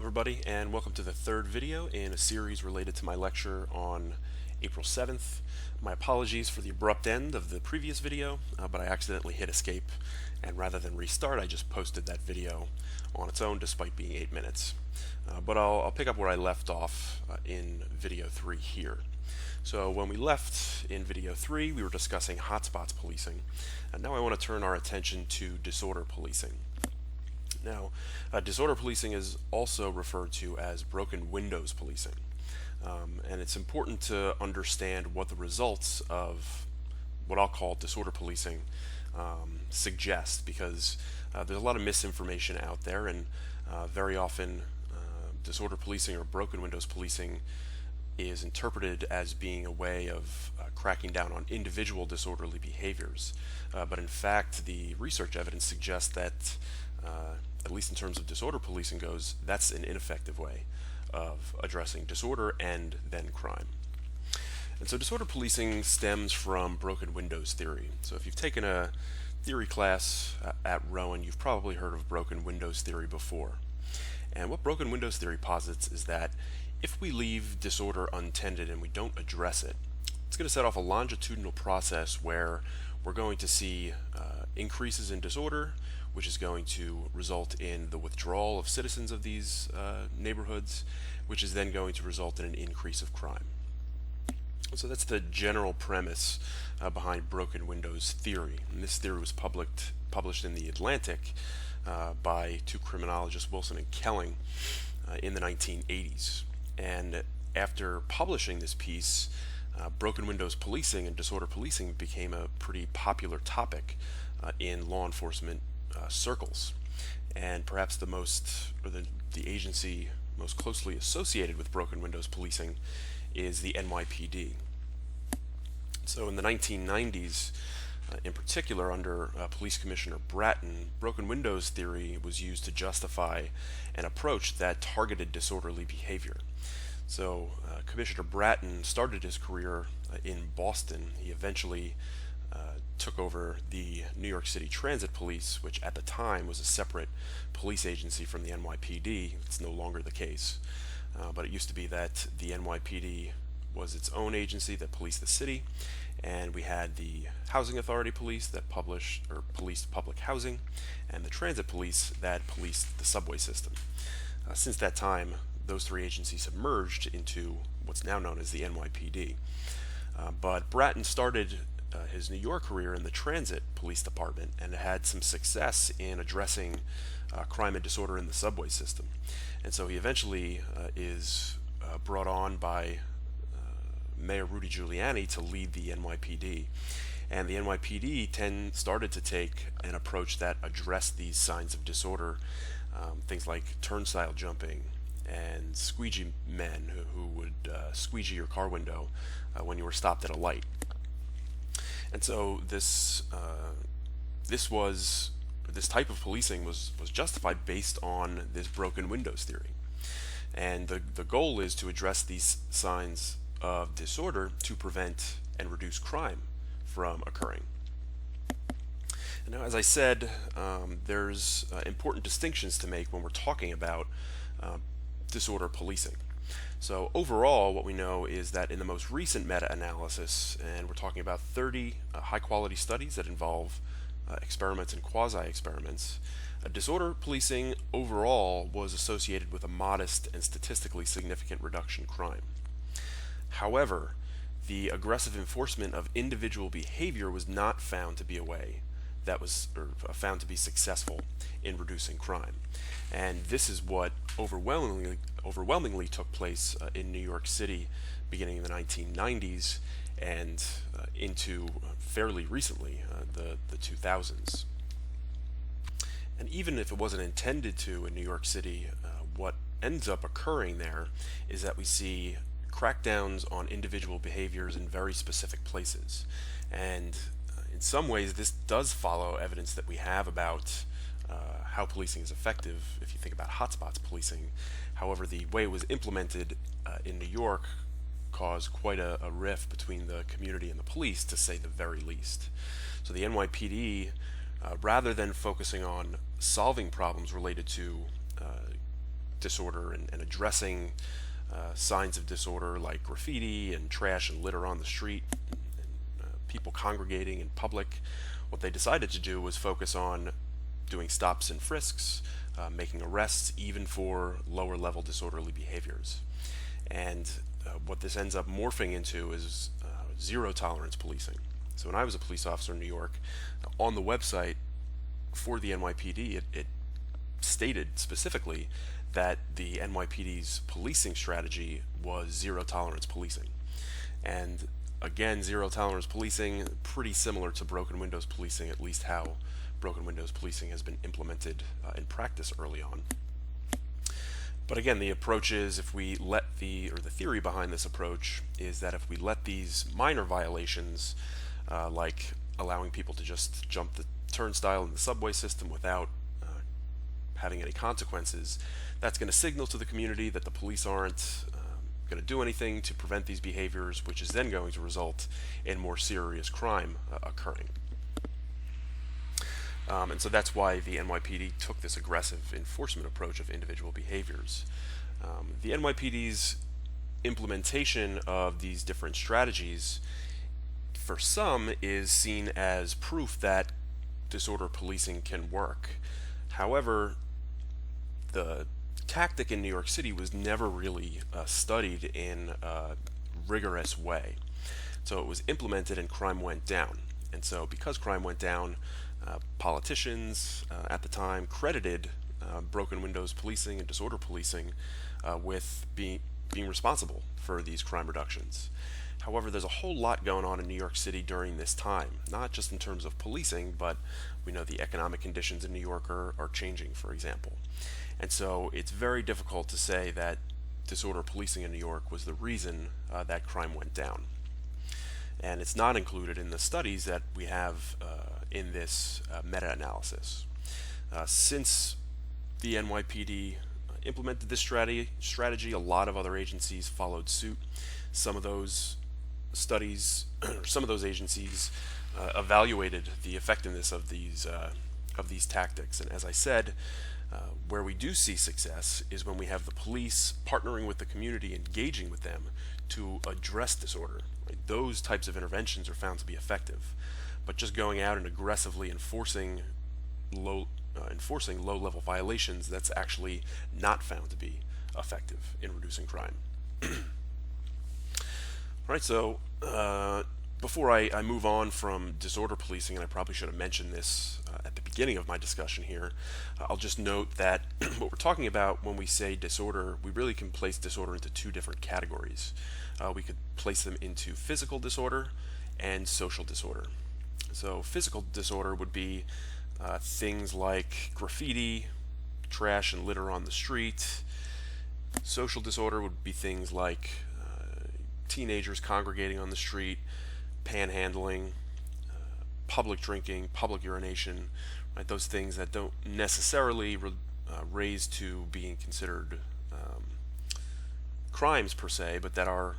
everybody, and welcome to the third video in a series related to my lecture on April 7th. My apologies for the abrupt end of the previous video, but I accidentally hit escape, and rather than restart, I just posted that video on its own despite being 8 minutes. But I'll pick up where I left off in video 3 here. So when we left in video 3, we were discussing hotspots policing, and now I want to turn our attention to disorder policing. Now, disorder policing is also referred to as broken windows policing, and it's important to understand what the results of what I'll call disorder policing suggest, because there's a lot of misinformation out there, and very often disorder policing or broken windows policing is interpreted as being a way of cracking down on individual disorderly behaviors, but in fact the research evidence suggests that at least in terms of disorder policing goes, that's an ineffective way of addressing disorder and then crime. And so disorder policing stems from broken windows theory. So if you've taken a theory class at Rowan, you've probably heard of broken windows theory before. And what broken windows theory posits is that if we leave disorder untended and we don't address it, it's going to set off a longitudinal process where we're going to see increases in disorder, which is going to result in the withdrawal of citizens of these neighborhoods, which is then going to result in an increase of crime. So that's the general premise behind broken windows theory. And this theory was published in The Atlantic by two criminologists, Wilson and Kelling, in the 1980s. And after publishing this piece, broken windows policing and disorder policing became a pretty popular topic in law enforcement circles, and perhaps the agency most closely associated with broken windows policing is the NYPD. So in the 1990s, in particular under Police Commissioner Bratton, broken windows theory was used to justify an approach that targeted disorderly behavior. So Commissioner Bratton started his career in Boston. He eventually took over the New York City Transit Police, which at the time was a separate police agency from the NYPD. It's no longer the case, but it used to be that the NYPD was its own agency that policed the city, and we had the Housing Authority Police that policed public housing, and the Transit Police that policed the subway system. Since that time, those three agencies have merged into what's now known as the NYPD. But Bratton started his New York career in the Transit Police Department and had some success in addressing crime and disorder in the subway system. And so he eventually is brought on by Mayor Rudy Giuliani to lead the NYPD. And the NYPD started to take an approach that addressed these signs of disorder, things like turnstile jumping and squeegee men who would squeegee your car window when you were stopped at a light. And so this type of policing was justified based on this broken windows theory. And the goal is to address these signs of disorder to prevent and reduce crime from occurring. And now, as I said, there's important distinctions to make when we're talking about disorder policing. So overall, what we know is that in the most recent meta-analysis, and we're talking about 30 high-quality studies that involve experiments and quasi-experiments, disorder policing overall was associated with a modest and statistically significant reduction in crime. However, the aggressive enforcement of individual behavior was not found to be a way that was found to be successful in reducing crime. And this is what overwhelmingly took place in New York City beginning in the 1990s and into fairly recently, the 2000s. And even if it wasn't intended to in New York City, what ends up occurring there is that we see crackdowns on individual behaviors in very specific places. And in some ways, this does follow evidence that we have about how policing is effective if you think about hotspots policing. However, the way it was implemented in New York caused quite a rift between the community and the police, to say the very least. So the NYPD, rather than focusing on solving problems related to disorder and addressing signs of disorder like graffiti and trash and litter on the street, and people congregating in public. What they decided to do was focus on doing stops and frisks, making arrests even for lower level disorderly behaviors. And what this ends up morphing into is zero tolerance policing. So when I was a police officer in New York, on the website for the NYPD, it stated specifically that the NYPD's policing strategy was zero tolerance policing. And again, zero tolerance policing, pretty similar to broken windows policing, at least how broken windows policing has been implemented in practice early on. But again, the approach is, if we let the theory behind this approach is that if we let these minor violations, like allowing people to just jump the turnstile in the subway system without having any consequences, that's going to signal to the community that the police aren't going to do anything to prevent these behaviors, which is then going to result in more serious crime occurring. And so that's why the NYPD took this aggressive enforcement approach of individual behaviors. The NYPD's implementation of these different strategies, for some, is seen as proof that disorder policing can work. However, the tactic in New York City was never really studied in a rigorous way. So it was implemented and crime went down. And so because crime went down, politicians at the time credited broken windows policing and disorder policing with being responsible for these crime reductions. However, there's a whole lot going on in New York City during this time, not just in terms of policing, but we know the economic conditions in New York are changing, for example. And so it's very difficult to say that disorder policing in New York was the reason that crime went down. And it's not included in the studies that we have in this meta-analysis. Since the NYPD implemented this strategy, a lot of other agencies followed suit. Some of those studies, some of those agencies evaluated the effectiveness of these tactics. And as I said, where we do see success is when we have the police partnering with the community, engaging with them to address disorder. Right? Those types of interventions are found to be effective. But just going out and aggressively enforcing low-level violations, that's actually not found to be effective in reducing crime. Alright, so before I move on from disorder policing, and I probably should have mentioned this at the beginning of my discussion here, I'll just note that what we're talking about when we say disorder, we really can place disorder into two different categories. We could place them into physical disorder and social disorder. So physical disorder would be things like graffiti, trash and litter on the street. Social disorder would be things like teenagers congregating on the street, panhandling, public drinking, public urination, right? Those things that don't necessarily raise to being considered crimes per se, but that are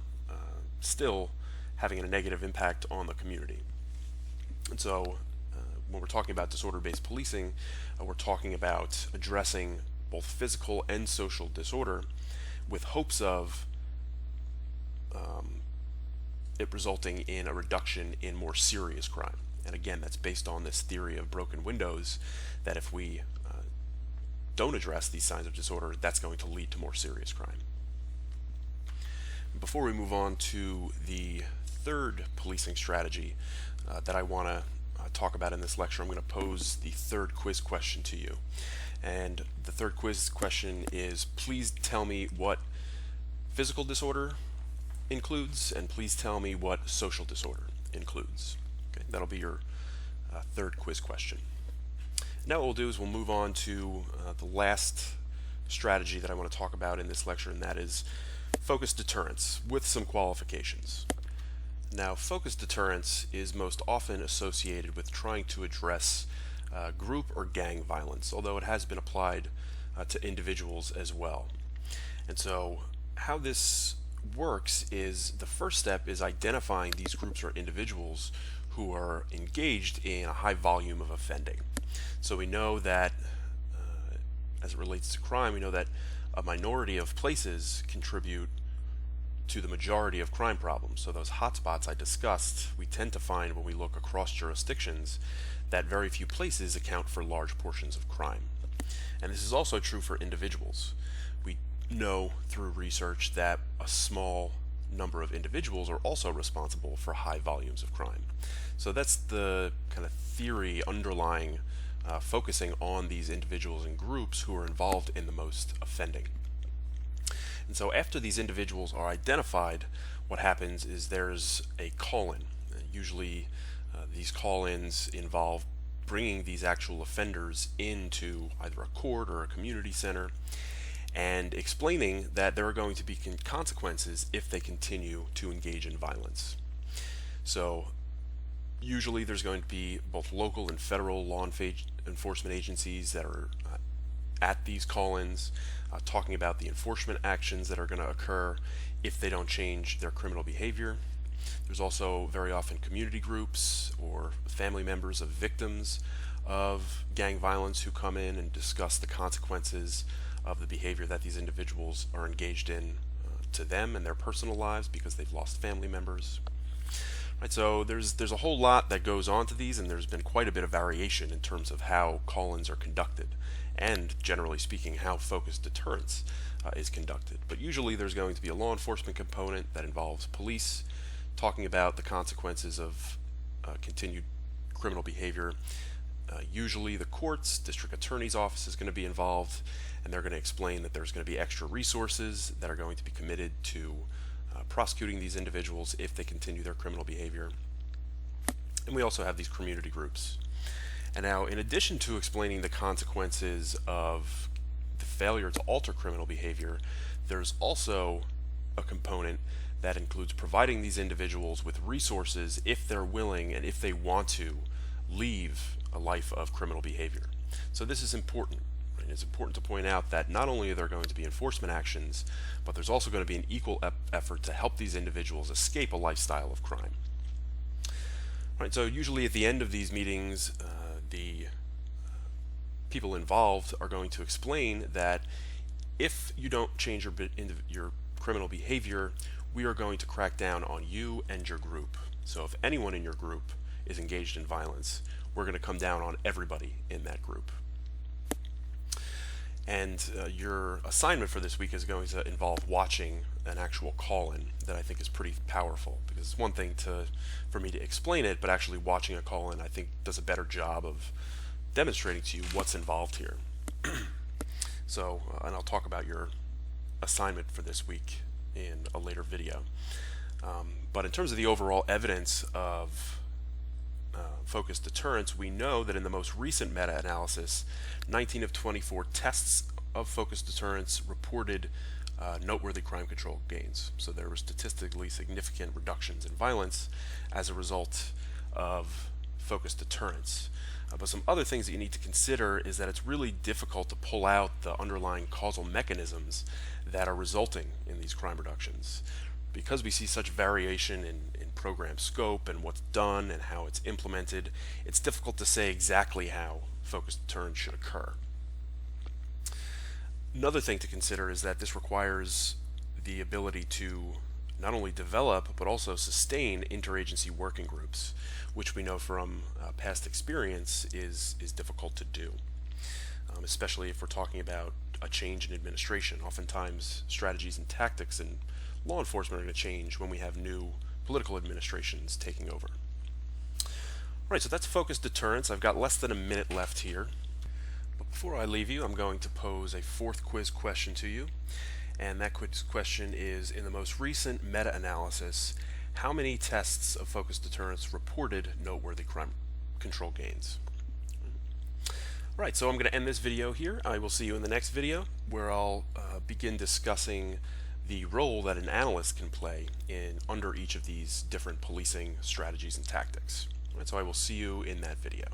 still having a negative impact on the community. And so when we're talking about disorder-based policing, we're talking about addressing both physical and social disorder with hopes of it resulting in a reduction in more serious crime. And again, that's based on this theory of broken windows, that if we don't address these signs of disorder, that's going to lead to more serious crime. Before we move on to the third policing strategy that I want to talk about in this lecture, I'm going to pose the third quiz question to you. And the third quiz question is, please tell me what physical disorder includes, and please tell me what social disorder includes. Okay, that'll be your third quiz question. Now what we'll do is we'll move on to the last strategy that I want to talk about in this lecture, and that is focused deterrence with some qualifications. Now, focused deterrence is most often associated with trying to address group or gang violence, although it has been applied to individuals as well. And so how this works is, the first step is identifying these groups or individuals who are engaged in a high volume of offending. So we know that as it relates to crime, we know that a minority of places contribute to the majority of crime problems. So those hotspots I discussed, we tend to find when we look across jurisdictions that very few places account for large portions of crime. And this is also true for individuals. We know through research that a small number of individuals are also responsible for high volumes of crime. So that's the kind of theory underlying focusing on these individuals and groups who are involved in the most offending. And so after these individuals are identified, what happens is there's a call-in. Usually these call-ins involve bringing these actual offenders into either a court or a community center and explaining that there are going to be consequences if they continue to engage in violence. So usually there's going to be both local and federal law enforcement agencies that are at these call-ins talking about the enforcement actions that are going to occur if they don't change their criminal behavior. There's also very often community groups or family members of victims of gang violence who come in and discuss the consequences of the behavior that these individuals are engaged in to them and their personal lives because they've lost family members. Right, so there's a whole lot that goes on to these, and there's been quite a bit of variation in terms of how call-ins are conducted and, generally speaking, how focused deterrence is conducted. But usually there's going to be a law enforcement component that involves police talking about the consequences of continued criminal behavior. Usually the courts, district attorney's office is going to be involved, and they're going to explain that there's going to be extra resources that are going to be committed to prosecuting these individuals if they continue their criminal behavior. And we also have these community groups. And now, in addition to explaining the consequences of the failure to alter criminal behavior, there's also a component that includes providing these individuals with resources if they're willing and if they want to leave a life of criminal behavior. So this is important. Right? It's important to point out that not only are there going to be enforcement actions, but there's also going to be an equal effort to help these individuals escape a lifestyle of crime. Right, so usually at the end of these meetings, the people involved are going to explain that if you don't change your criminal behavior, we are going to crack down on you and your group. So if anyone in your group is engaged in violence, we're going to come down on everybody in that group. And your assignment for this week is going to involve watching an actual call-in that I think is pretty powerful, because it's one thing for me to explain it, but actually watching a call-in I think does a better job of demonstrating to you what's involved here. So, and I'll talk about your assignment for this week in a later video. But in terms of the overall evidence of focused deterrence, we know that in the most recent meta-analysis, 19 of 24 tests of focused deterrence reported noteworthy crime control gains. So there were statistically significant reductions in violence as a result of focused deterrence. But some other things that you need to consider is that it's really difficult to pull out the underlying causal mechanisms that are resulting in these crime reductions. Because we see such variation in program scope and what's done and how it's implemented, it's difficult to say exactly how focused deterrence should occur. Another thing to consider is that this requires the ability to not only develop but also sustain interagency working groups, which we know from past experience is difficult to do, especially if we're talking about a change in administration. Oftentimes strategies and tactics in law enforcement are going to change when we have new political administrations taking over. Right, so that's focused deterrence. I've got less than a minute left here. But before I leave you, I'm going to pose a fourth quiz question to you. And that quiz question is, in the most recent meta-analysis, how many tests of focused deterrence reported noteworthy crime control gains? Right, so I'm going to end this video here. I will see you in the next video, where I'll begin discussing the role that an analyst can play under each of these different policing strategies and tactics. Right, so I will see you in that video.